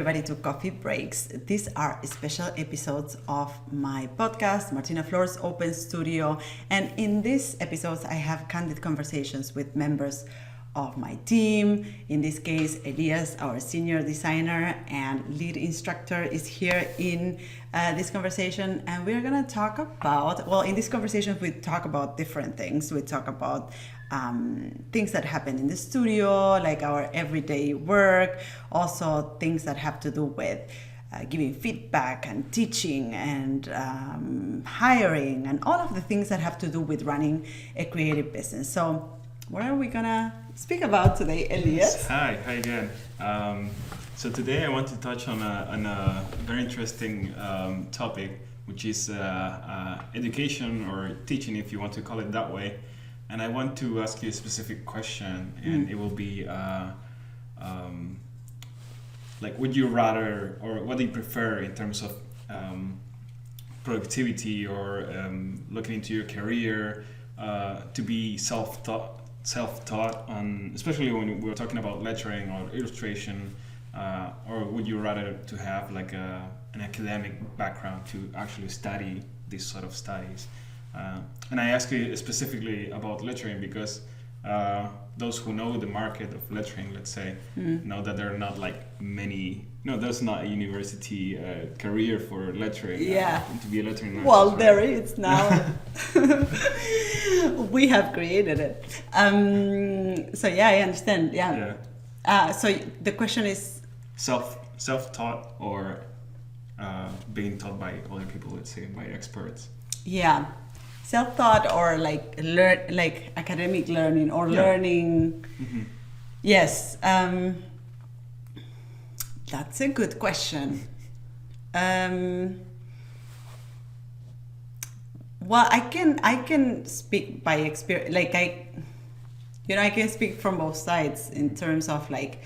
everybody to Coffee Breaks. These are special episodes of my podcast, Martina Flor's Open Studio. And in these episodes, I have candid conversations with members of my team. In this case, Elias, our senior designer and lead instructor, is here in this conversation. And we're going to talk about, in this conversation, we talk about different things. We talk about things that happen in the studio, like our everyday work, also things that have to do with giving feedback and teaching and hiring and all of the things that have to do with running a creative business. So what are we gonna speak about today, Elias? Hi again. So today I want to touch on a very interesting topic, which is education or teaching, if you want to call it that way. And I want to ask you a specific question, and it will be like, would you rather, or what do you prefer in terms of productivity or looking into your career, to be self-taught on, especially when we're talking about lettering or illustration, or would you rather to have like an academic background to actually study these sort of studies? And I ask you specifically about lettering because those who know the market of lettering, let's say, know that there are not like many. No, there's not a university career for lettering. To be a lettering artist. Well, right? There is now. We have created it. So yeah, I understand. Yeah. So the question is self-taught or being taught by other people, let's say, by experts. Yeah. Self-taught or like academic learning or learning. Mm-hmm. Yes, that's a good question. Well, I can speak by experience. Like I can speak from both sides in terms of like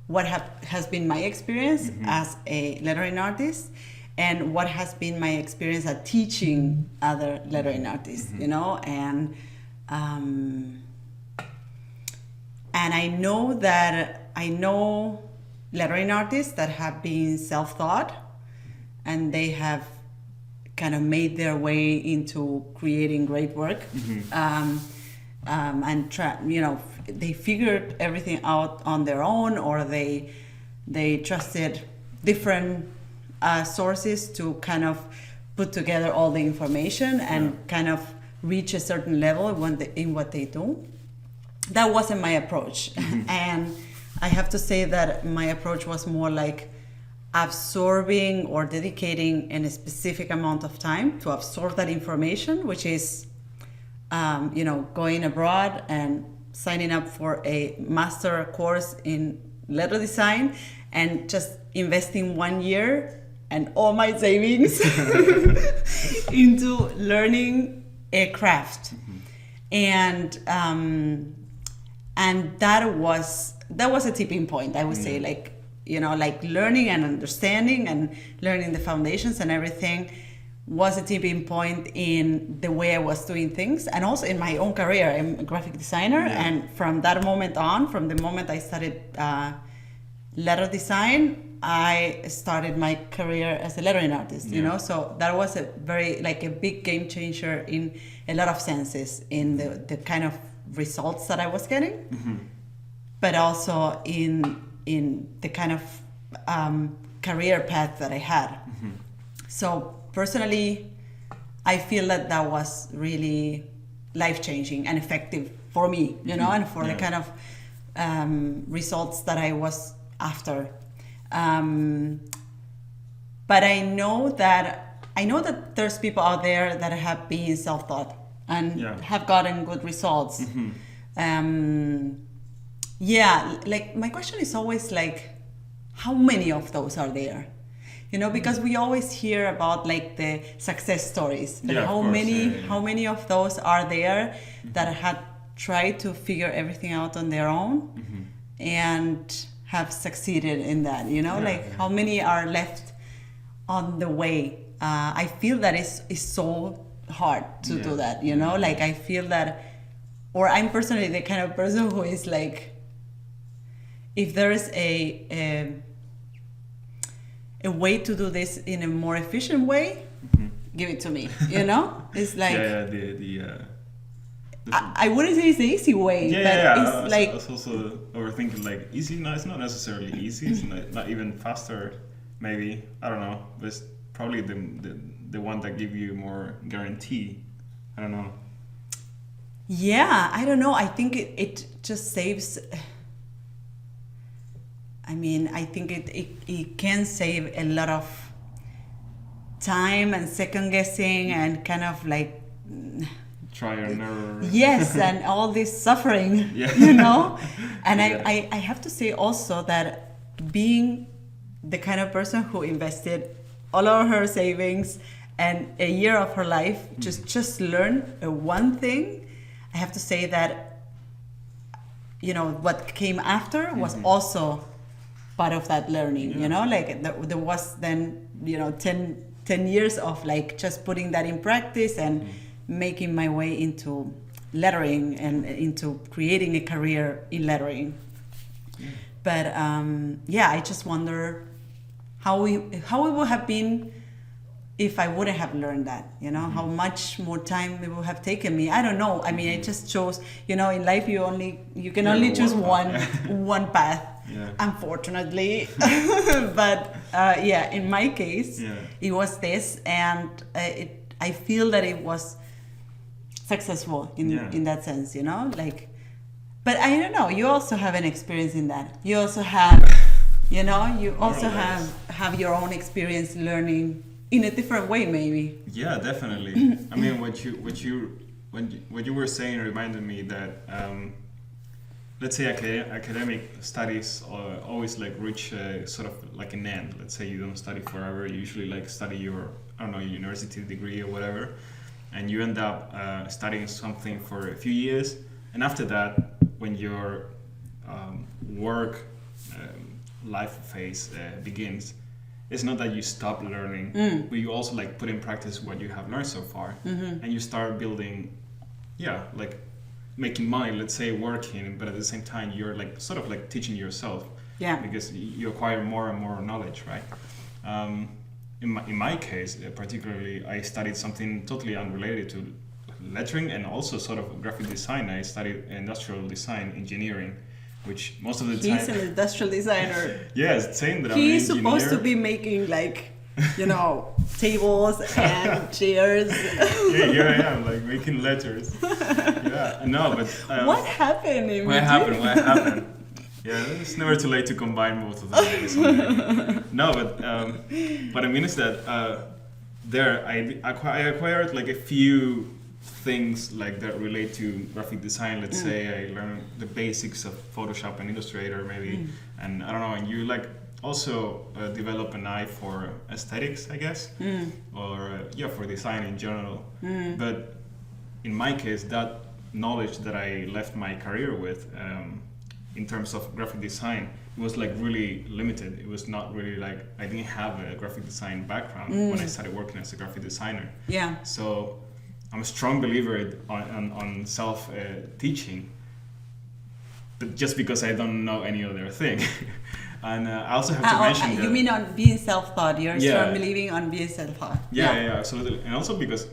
what has been my experience as a lettering artist. And what has been my experience at teaching other lettering artists, and I know lettering artists that have been self-taught, and they have kind of made their way into creating great work, they figured everything out on their own, or they trusted different sources to kind of put together all the information and kind of reach a certain level in what they do. That wasn't my approach. And I have to say that my approach was more like absorbing or dedicating a specific amount of time to absorb that information, which is, going abroad and signing up for a master course in letter design and just investing 1 year and all my savings into learning a craft. And that was a tipping point, I would say, like learning and understanding and learning the foundations and everything was a tipping point in the way I was doing things, and also in my own career. I'm a graphic designer, and from that moment on, from the moment I started letter design, I started my career as a lettering artist, so that was a very, like, a big game changer in a lot of senses, in the kind of results that I was getting, but also in the kind of career path that I had. So personally, I feel that was really life-changing and effective for me, and for the kind of results that I was after. But I know that there's people out there that have been self-taught and have gotten good results. Like my question is always like, how many of those are there? Because we always hear about like the success stories, but how many of those are there that had tried to figure everything out on their own and have succeeded in that, how many are left on the way? I feel that it's so hard to do that, like I feel that, or I'm personally the kind of person who is like, if there is a way to do this in a more efficient way, give it to me. It's like I wouldn't say it's the easy way, but it's like I was also overthinking like easy. No, it's not necessarily easy. It's not even faster. Maybe I don't know. But it's probably the one that give you more guarantee. I don't know. Yeah, I don't know. I think it just saves. I mean, I think it can save a lot of time and second guessing and kind of like try and error. Yes, and all this suffering, And I have to say also that being the kind of person who invested all of her savings and a year of her life just learn one thing, I have to say that, what came after was also part of that learning, like there was then, 10 years of like just putting that in practice and making my way into lettering and into creating a career in lettering. But I just wonder how it would have been if I wouldn't have learned that, how much more time it would have taken me. I don't know. I mean, I just chose, in life you can only choose one path, unfortunately. But in my case, it was this, and I feel that it was successful in that sense, like. But I don't know. You also have an experience in that. You also have, you also have your own experience learning in a different way, maybe. Yeah, definitely. I mean, what you were saying reminded me that, let's say academic studies always like reach sort of like an end. Let's say you don't study forever. You usually like study your, university degree or whatever, and you end up studying something for a few years, and after that, when your work life phase begins, it's not that you stop learning, but you also like put in practice what you have learned so far, and you start building, like making money, let's say working, but at the same time you're like sort of like teaching yourself, because you acquire more and more knowledge, right? In my case, particularly, I studied something totally unrelated to lettering and also sort of graphic design. I studied industrial design engineering, which most of the time... He's an industrial designer. Yes, saying that He's supposed to be making like, tables and chairs. Here I am, like making letters. No, but... what happened? What happened? Yeah, it's never too late to combine both of them. No, but what I mean is that I acquired like a few things like that relate to graphic design. Let's say I learned the basics of Photoshop and Illustrator maybe, and I don't know, and you like also develop an eye for aesthetics, I guess, or for design in general. But in my case, that knowledge that I left my career with in terms of graphic design was like really limited. It was not really like, I didn't have a graphic design background when I started working as a graphic designer. So I'm a strong believer on self-teaching, but just because I don't know any other thing. And I also have to mention that... You mean on being self-taught? You're strong believing on being self-taught. Yeah, absolutely. And also because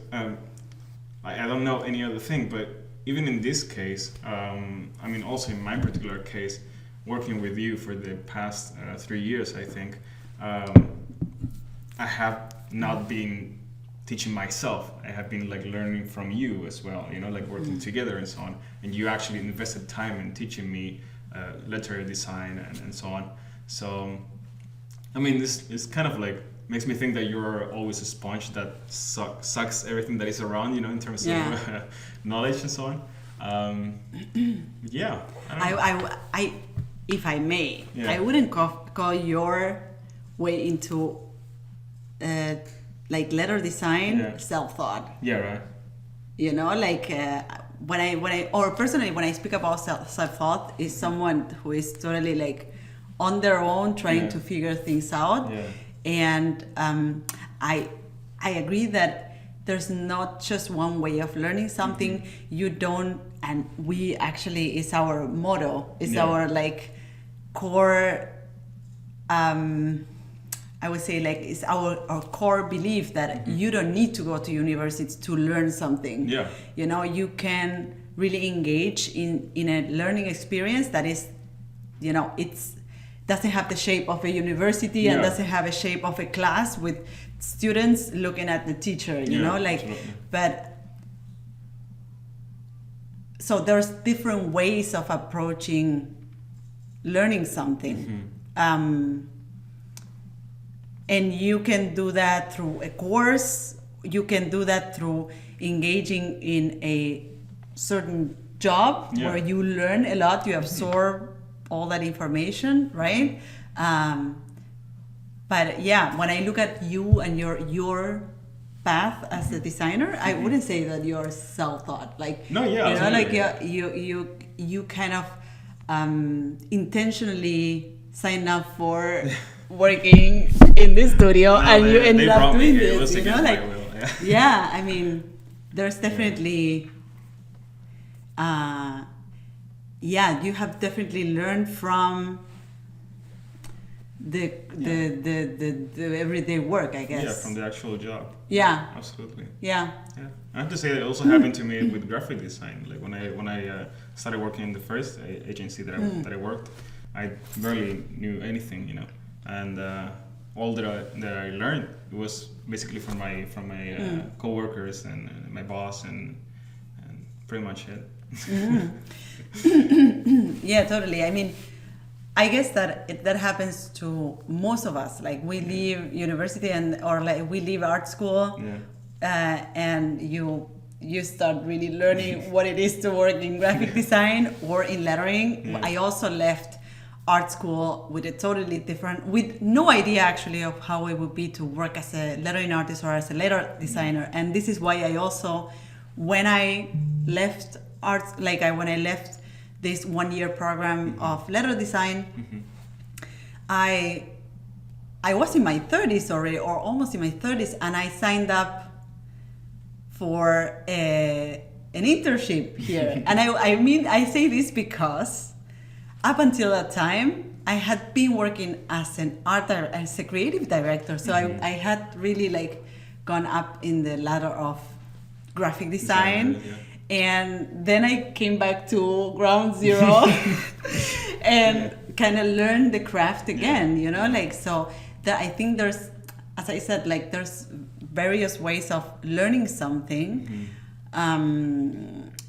I don't know any other thing, but even in this case, I mean, also in my particular case, working with you for the past 3 years, I think, I have not been teaching myself. I have been like learning from you as well, like working together and so on. And you actually invested time in teaching me letter design and so on. So, I mean, this is kind of like makes me think that you're always a sponge that sucks everything that is around, in terms of knowledge and so on. I if I may, I wouldn't call your way into like letter design self-taught. Right. Like when I speak about self-thought, is someone who is totally like on their own trying to figure things out. And I agree that there's not just one way of learning something. You don't, and we actually is our motto, is our like core I would say, like, it's our core belief that you don't need to go to university to learn something. Yeah. You know, you can really engage in a learning experience that is, you know, it's doesn't have the shape of a university and doesn't have a shape of a class with students looking at the teacher, you know, like, absolutely. but so there's different ways of approaching learning something. And you can do that through a course, you can do that through engaging in a certain job where you learn a lot, you absorb all that information, right? But yeah, when I look at you and your path as a designer, I wouldn't say that you're self-taught. Like, no, yeah, you know, absolutely. like you kind of intentionally sign up for working in this studio, and you ended up doing this. You know, like, yeah, I mean, there's definitely. You have definitely learned from the everyday work, I guess. Yeah, from the actual job. Yeah. Absolutely. Yeah. Yeah. I have to say it also happened to me with graphic design. Like when I started working in the first agency that I worked, I barely knew anything, you know, and all that I learned was basically from my coworkers and my boss and pretty much it. Yeah, totally. I mean, I guess that happens to most of us. Like, we leave university or like we leave art school, and you start really learning what it is to work in graphic design or in lettering. I also left art school with no idea actually of how it would be to work as a lettering artist or as a letter designer. And this is why I also, when I left art, when I left this 1-year program of letter design, I was in my 30s already, or almost in my 30s, and I signed up for an internship here. And I say this because up until that time, I had been working as as a creative director. So I had really like gone up in the ladder of graphic design. And then I came back to ground zero and kind of learned the craft again, you know, like, so that I think there's, as I said, like, there's various ways of learning something.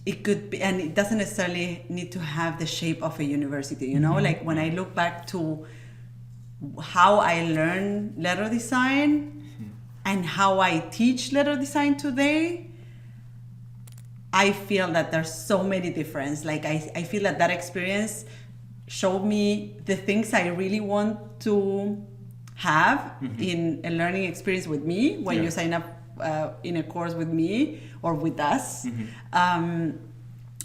It could be, and it doesn't necessarily need to have the shape of a university, you know, like when I look back to how I learned letter design and how I teach letter design today, I feel that there's so many differences. Like, I feel that experience showed me the things I really want to have in a learning experience with me when you sign up in a course with me or with us, and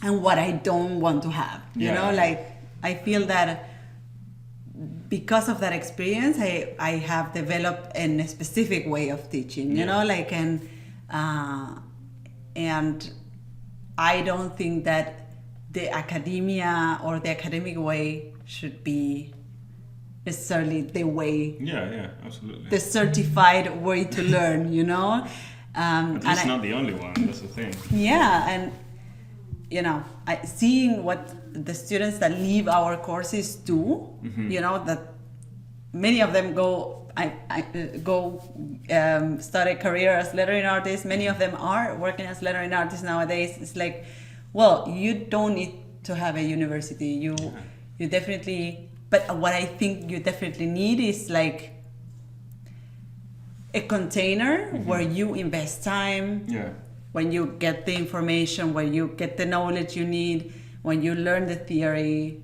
what I don't want to have. You know, like, I feel that because of that experience, I have developed a specific way of teaching, you know, like, and I don't think that the academia or the academic way should be necessarily the way. Yeah, absolutely. The certified way to learn, you know. At least not the only one. That's the thing. Yeah, and you know, seeing what the students that leave our courses do, you know, that many of them start a career as lettering artists. Many of them are working as lettering artists nowadays. It's like, well, you don't need to have a university. You definitely, but what I think you definitely need is like a container where you invest time, when you get the information, where you get the knowledge you need, when you learn the theory.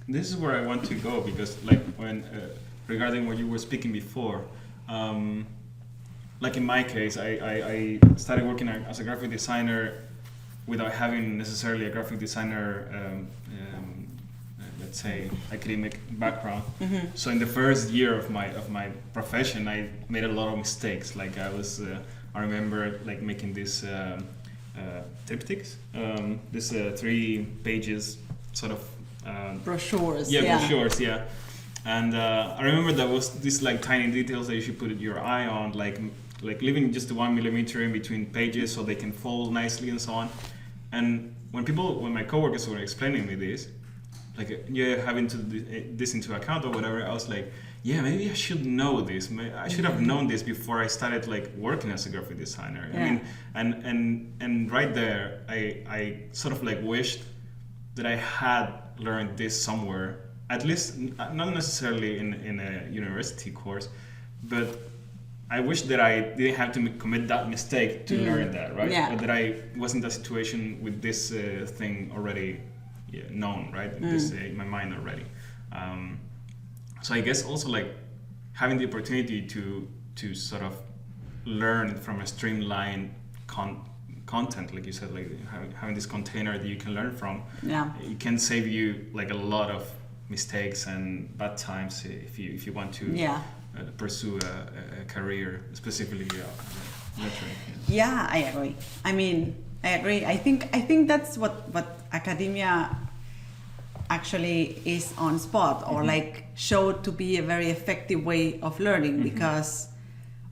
This is where I want to go, because like when regarding what you were speaking before, like in my case, I started working as a graphic designer without having necessarily a graphic designer let's say academic background. So in the first year of my profession, I made a lot of mistakes. Like I remember like making these triptychs, this 3 pages sort of brochures. brochures, And I remember there was this like tiny details that you should put your eye on, like leaving just 1 millimeter in between pages so they can fold nicely and so on. And when my coworkers were explaining me this, like having to this into account or whatever, I was like, yeah, maybe I should know this. I should have known this before I started like working as a graphic designer. Yeah. I mean, and right there, I sort of like wished that I had learned this somewhere, at least not necessarily in a university course, but I wish that I didn't have to commit that mistake to learn that, right? Yeah. Or that I was in that situation with this thing already known, right? This in my mind already. So I guess also like having the opportunity to sort of learn from a streamlined content, like you said, like having this container that you can learn from, it can save you like a lot of mistakes and bad times if you want to pursue a career, specifically lecturing. Yeah, I agree. I mean, I agree. I think that's what academia actually is on spot, or like showed to be a very effective way of learning, because,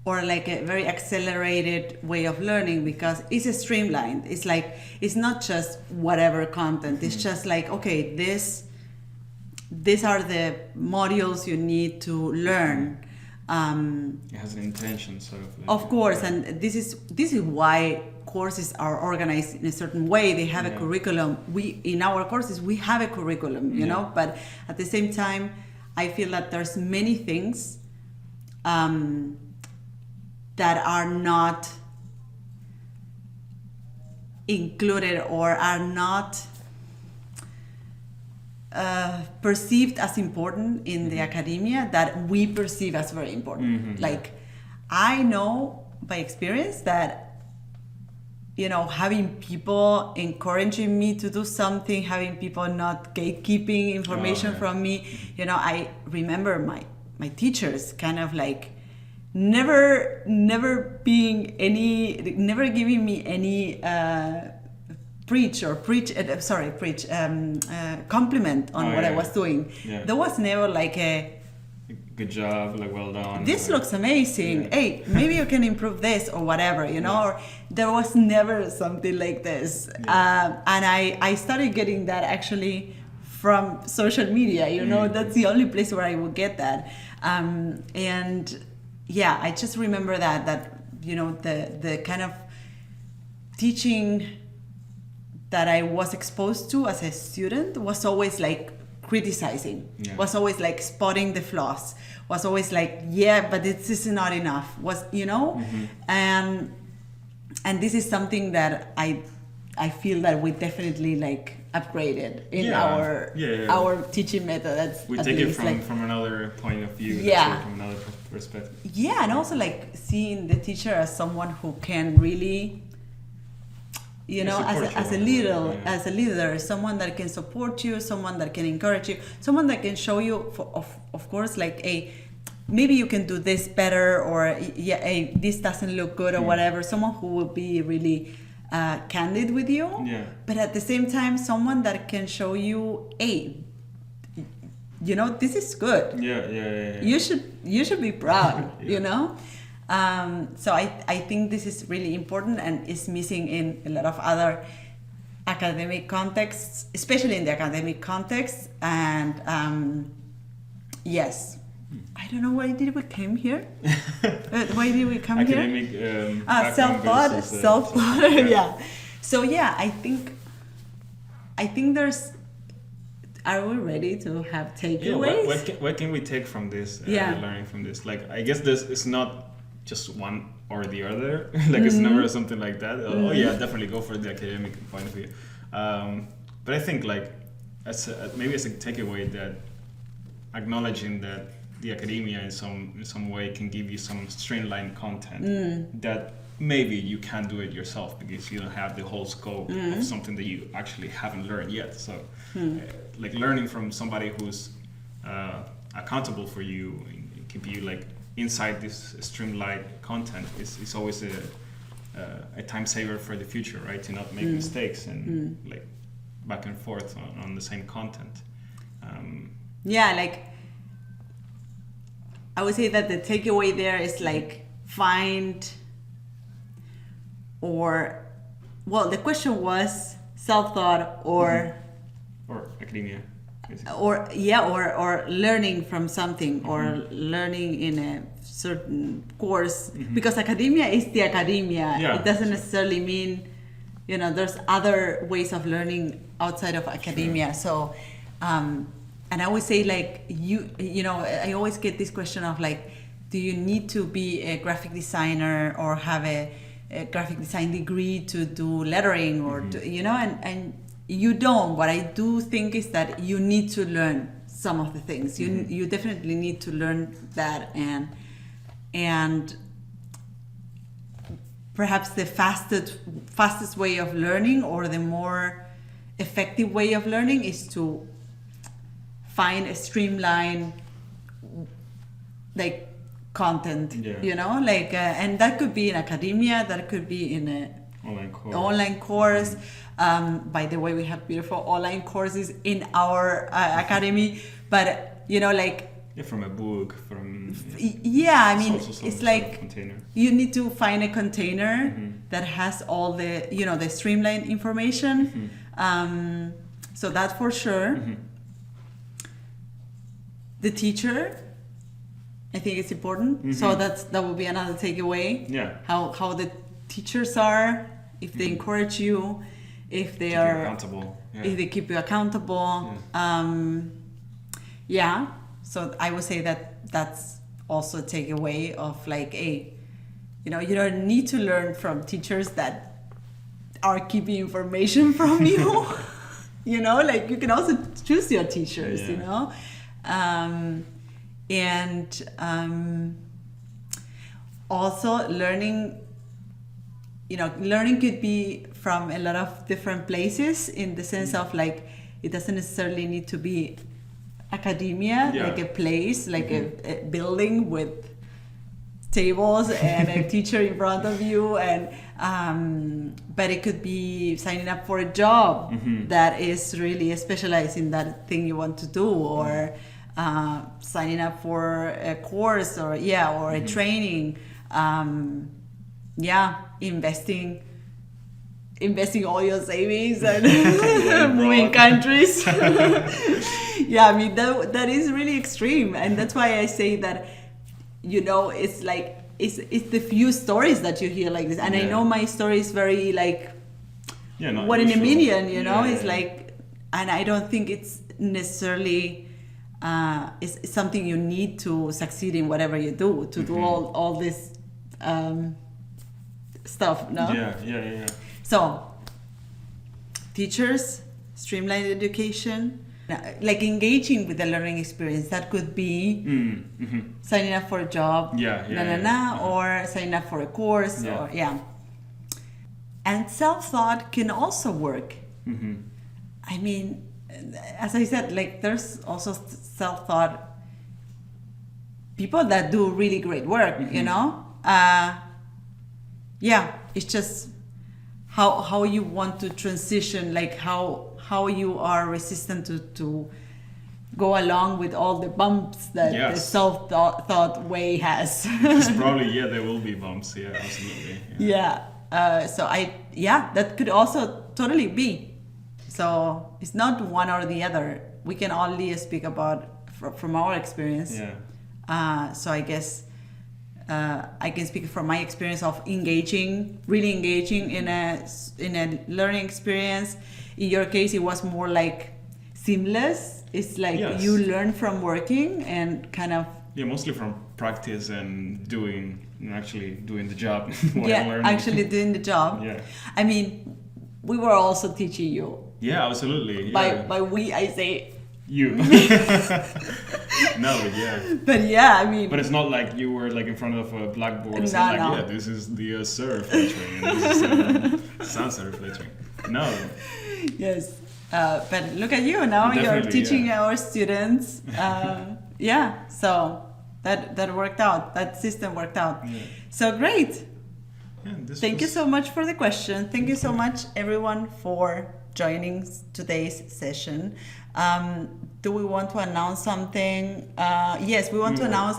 or like a very accelerated way of learning, because it's streamlined. It's like, it's not just whatever content. It's just like, okay, these are the modules you need to learn. It has an intention, sort of. Like, of course, and this is why courses are organized in a certain way. They have a curriculum. In our courses we have a curriculum, you know. But at the same time, I feel that there's many things that are not included or are not perceived as important in the academia that we perceive as very important. Like, I know by experience that, you know, having people encouraging me to do something, having people not gatekeeping information from me, you know, I remember my teachers kind of like never giving me any compliment on what I was doing. There was never like a good job, like well done. This looks amazing. Hey, maybe you can improve this or whatever, you know. Or there was never something like this, and I started getting that actually from social media. You know, that's the only place where I would get that, and yeah, I just remember that you know the kind of teaching that I was exposed to as a student was always like criticizing, was always like spotting the flaws, was always like, yeah, but this is not enough, was, you know. And this is something that I feel that we definitely like upgraded in our teaching method. That's we take it from another point of view, from another perspective. Yeah, and also like seeing the teacher as someone who can really, you know, as a leader, someone that can support you, someone that can encourage you, someone that can show you, of course, like maybe you can do this better, or this doesn't look good, or whatever. Someone who will be really candid with you, but at the same time, someone that can show you, hey, you know, this is good. You should be proud. You know. So I think this is really important and is missing in a lot of other academic contexts, especially in the academic context. And yes, I don't know, why did we come here? Why did we come academic, here? Self-thought. Yeah. So yeah, I think there's. Are we ready to have takeaways? Yeah, what can we take from this? Learning from this, like, I guess this is not just one or the other. Like, it's never something like that. Oh yeah, definitely go for the academic point of view. But I think like maybe as a takeaway, that acknowledging that the academia in some way can give you some streamlined content that maybe you can't do it yourself because you don't have the whole scope of something that you actually haven't learned yet. So like learning from somebody who's accountable for you, keep you like inside this streamlined content is always a time saver for the future, right? To not make mistakes and like back and forth on the same content. Yeah, like I would say that the takeaway there is like find, or, well, the question was self-thought or academia, basically. or learning from something, or learning in a certain course, because academia is the academia. It doesn't necessarily mean, there's other ways of learning outside of academia. So and I would say, like, I always get this question of like, do you need to be a graphic designer or have a graphic design degree to do lettering, or and you don't. What I do think is that you need to learn some of the things. You definitely need to learn that, and perhaps the fastest way of learning, or the more effective way of learning, is to find a streamlined like content, and that could be in academia, that could be in a online course. By the way, we have beautiful online courses in our academy, but from a book, from it's like container. You need to find a container that has all the the streamlined information. So that for sure. The teacher, I think it's important. So that will be another takeaway. How the teachers are, if they encourage you, if they are accountable, if they keep you accountable. So I would say that that's also a takeaway of like, hey, you don't need to learn from teachers that are keeping information from you. Like you can also choose your teachers. Also learning could be from a lot of different places, in the sense of like, it doesn't necessarily need to be academia, like a place, like a building with tables and a teacher in front of you, and but it could be signing up for a job that is really specialized in that thing you want to do, or signing up for a course, or a training, investing all your savings and moving countries. That is really extreme, and that's why I say that it's like it's the few stories that you hear like this, and I know my story is very like one in a million, it's like, and I don't think it's necessarily it's something you need to succeed in whatever you do, to do all this stuff, no? So teachers, streamlined education, like engaging with the learning experience. That could be signing up for a job, or signing up for a course, And self-thought can also work. I mean, as I said, like, there's also self-thought people that do really great work, it's just how you want to transition, like how you are resistant to go along with all the bumps that the self-thought way has. Because probably, there will be bumps, absolutely. That could also totally be. So it's not one or the other. We can only speak about from our experience. So I guess I can speak from my experience of really engaging in a learning experience. In your case, it was more like seamless. It's like you learn from working and kind of mostly from practice and actually doing the job. Actually doing the job. I mean, we were also teaching you. Absolutely. By we, I say you. But I mean. But it's not like you were like in front of a blackboard saying this is the surf lettering and this is sans serif lettering. No. Yes. But look at you now. You're teaching our students. So that worked out. That system worked out. So great. Thank you so much for the question. Thank you so much, everyone, for joining today's session. Do we want to announce something? Yes, we want to announce.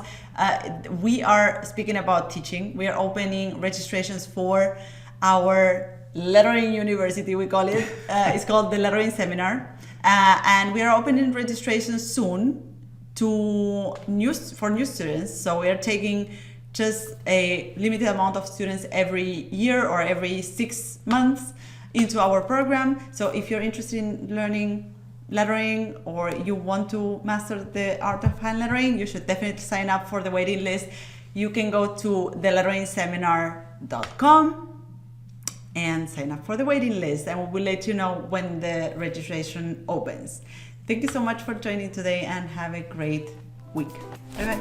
We are speaking about teaching. We are opening registrations for our lettering university, we call it. It's called the Lettering Seminar. And we are opening registrations soon for new students. So we are taking just a limited amount of students every year or every 6 months into our program. So if you're interested in learning lettering or you want to master the art of hand lettering, you should definitely sign up for the waiting list. You can go to theletteringseminar.com and sign up for the waiting list, and we will let you know when the registration opens. Thank you so much for joining today and have a great week. Bye bye.